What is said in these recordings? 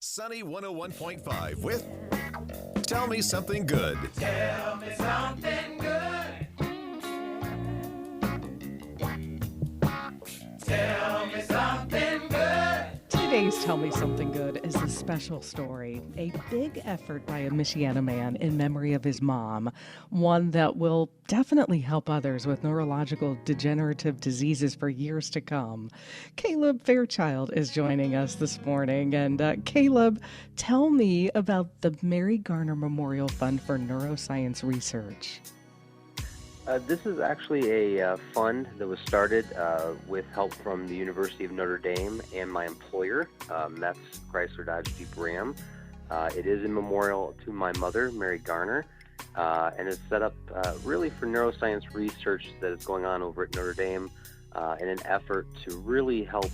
Sunny 101.5 with Tell Me Something Good. Tell me something good. Tell me something good. Today's Tell Me Something Good is a special story, a big effort by a Michiana man in memory of his mom, one that will definitely help others with neurological degenerative diseases for years to come. Caleb Fairchild is joining us this morning. And Caleb, tell me about the Mary Garner Memorial Fund for Neuroscience Research. This is actually a fund that was started with help from the University of Notre Dame and my employer, that's Chrysler Dodge Jeep Ram. It is in memorial to my mother, Mary Garner, and is set up really for neuroscience research that is going on over at Notre Dame in an effort to really help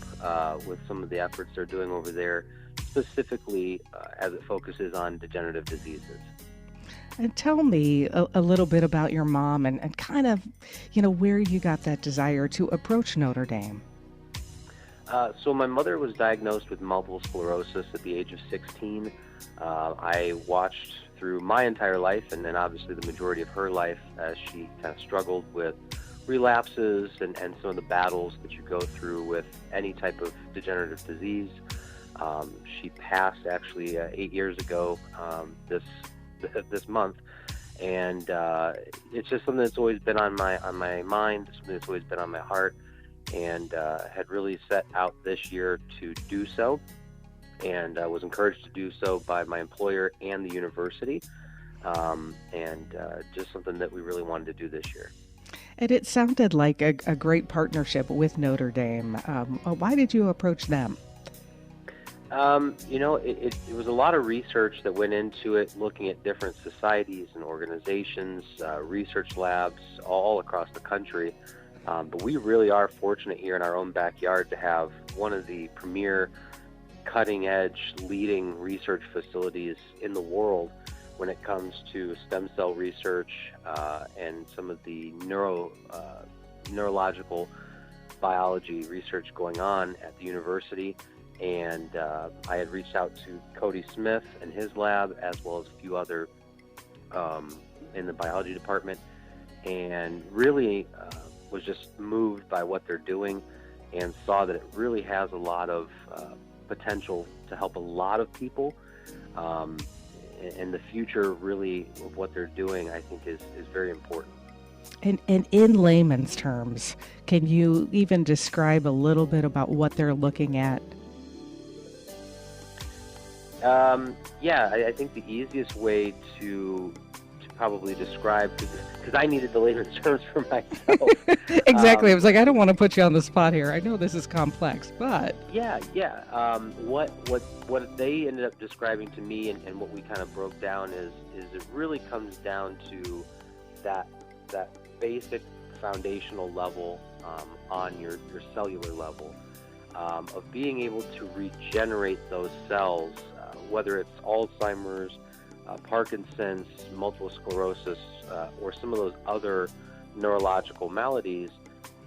with some of the efforts they're doing over there, specifically as it focuses on degenerative diseases. And tell me a little bit about your mom and kind of, where you got that desire to approach Notre Dame. So my mother was diagnosed with multiple sclerosis at the age of 16. I watched through my entire life and then obviously the majority of her life as she kind of struggled with relapses and some of the battles that you go through with any type of degenerative disease. She passed actually 8 years ago this month, and it's just something that's always been on my mind, something that's always been on my heart, and had really set out this year to do so, and was encouraged to do so by my employer and the university, and just something that we really wanted to do this year. And it sounded like a great partnership with Notre Dame. Why did you approach them? It was a lot of research that went into it, looking at different societies and organizations, research labs all across the country. But we really are fortunate here in our own backyard to have one of the premier cutting-edge leading research facilities in the world when it comes to stem cell research and some of the neurological biology research going on at the university. And I had reached out to Cody Smith and his lab, as well as a few other in the biology department, and really was just moved by what they're doing and saw that it really has a lot of potential to help a lot of people. And the future really of what they're doing, I think, is very important. And in layman's terms, can you even describe a little bit about what they're looking at? I think the easiest way to probably describe, because I needed the layman's terms for myself. Exactly. I was like, I don't want to put you on the spot here. I know this is complex, but what they ended up describing to me and what we kind of broke down is it really comes down to that basic foundational level on your cellular level of being able to regenerate those cells. Whether it's Alzheimer's, Parkinson's, multiple sclerosis, or some of those other neurological maladies,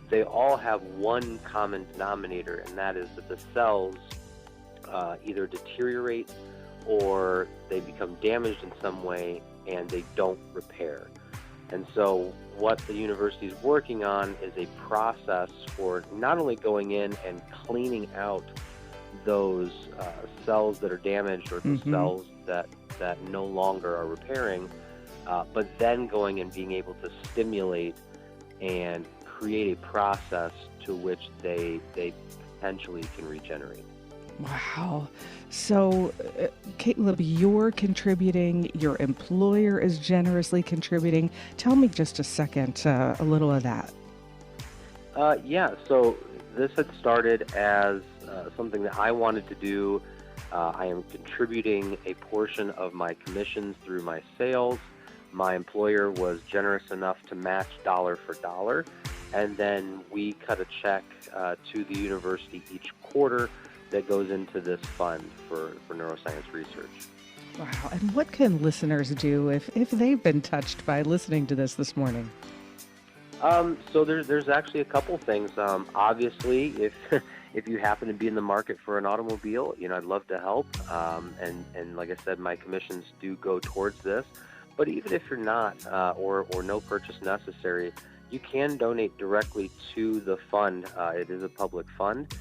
they all have one common denominator, and that is that the cells either deteriorate or they become damaged in some way and they don't repair. And so what the university is working on is a process for not only going in and cleaning out those cells that are damaged or the cells that no longer are repairing, but then going and being able to stimulate and create a process to which they potentially can regenerate. Wow. So, Caleb, you're contributing, your employer is generously contributing. Tell me just a second, a little of that. So this had started as something that I wanted to do. I am contributing a portion of my commissions through my sales. My employer was generous enough to match dollar for dollar, and then we cut a check to the university each quarter that goes into this fund for neuroscience research. Wow. And what can listeners do if they've been touched by listening to this morning? So there's actually a couple things. Obviously, if you happen to be in the market for an automobile, I'd love to help. And like I said, my commissions do go towards this. But even if you're not, or no purchase necessary, you can donate directly to the fund. It is a public fund.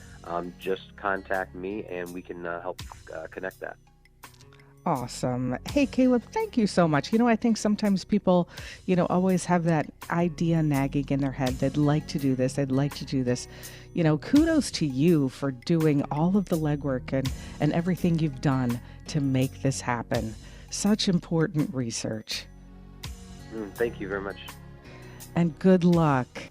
Just contact me and we can help connect that. Awesome. Hey, Caleb, thank you so much. I think sometimes people, always have that idea nagging in their head. They'd like to do this. They'd like to do this. Kudos to you for doing all of the legwork and everything you've done to make this happen. Such important research. Thank you very much. And good luck.